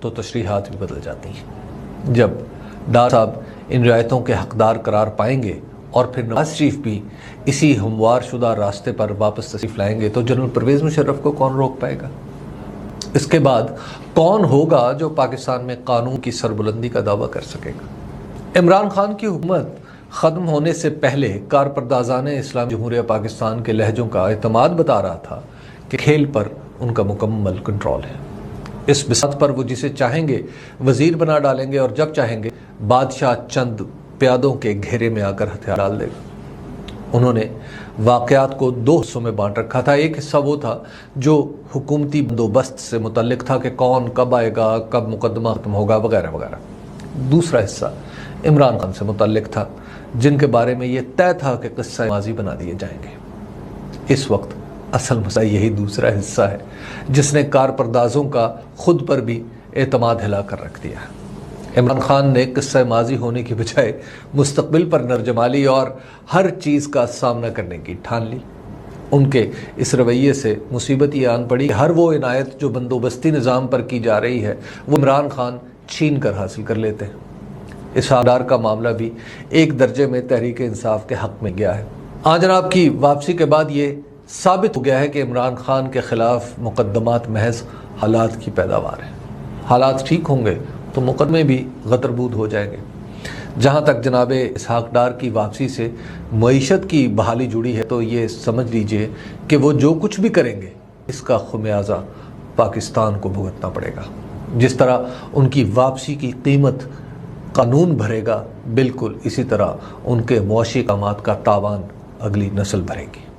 تو تشریحات بھی بدل جاتی ہیں۔ جب ڈار صاحب ان رعایتوں کے حقدار قرار پائیں گے اور پھر نواز شریف بھی اسی ہموار شدہ راستے پر واپس تشریف لائیں گے تو جنرل پرویز مشرف کو کون روک پائے گا؟ اس کے بعد کون ہوگا جو پاکستان میں قانون کی سربلندی کا دعویٰ کر سکے گا؟ عمران خان کی حکومت ختم ہونے سے پہلے کارپردازان اسلامی جمہوریہ پاکستان کے لہجوں کا اعتماد بتا رہا تھا کہ کھیل پر ان کا مکمل کنٹرول ہے۔ اس بساط پر وہ جسے چاہیں گے وزیر بنا ڈالیں گے اور جب چاہیں گے بادشاہ چند پیادوں کے گھیرے میں آ کر ہتھیار ڈال دے گا۔ انہوں نے واقعات کو دو حصوں میں بانٹ رکھا تھا۔ ایک حصہ وہ تھا جو حکومتی بندوبست سے متعلق تھا کہ کون کب آئے گا، کب مقدمہ ختم ہوگا وغیرہ وغیرہ۔ دوسرا حصہ عمران خان سے متعلق تھا جن کے بارے میں یہ طے تھا کہ قصہ ماضی بنا دیے جائیں گے۔ اس وقت اصل مسئلہ یہی دوسرا حصہ ہے جس نے کارپردازوں کا خود پر بھی اعتماد ہلا کر رکھ دیا ہے۔ عمران خان نے قصہ ماضی ہونے کی بجائے مستقبل پر نظر جما لی اور ہر چیز کا سامنا کرنے کی ٹھان لی۔ ان کے اس رویے سے مصیبت یہ آن پڑی کہ ہر وہ عنایت جو بندوبستی نظام پر کی جا رہی ہے وہ عمران خان چھین کر حاصل کر لیتے ہیں۔ اس آدار کا معاملہ بھی ایک درجے میں تحریک انصاف کے حق میں گیا ہے۔ جناب کی واپسی کے بعد یہ ثابت ہو گیا ہے کہ عمران خان کے خلاف مقدمات محض حالات کی پیداوار ہیں۔ حالات ٹھیک ہوں گے تو مقدمے بھی غدربود ہو جائیں گے۔ جہاں تک جناب اسحاق ڈار کی واپسی سے معیشت کی بحالی جڑی ہے تو یہ سمجھ لیجئے کہ وہ جو کچھ بھی کریں گے اس کا خمیازہ پاکستان کو بھگتنا پڑے گا۔ جس طرح ان کی واپسی کی قیمت قانون بھرے گا، بالکل اسی طرح ان کے معاشی اقدامات کا تاوان اگلی نسل بھرے گی۔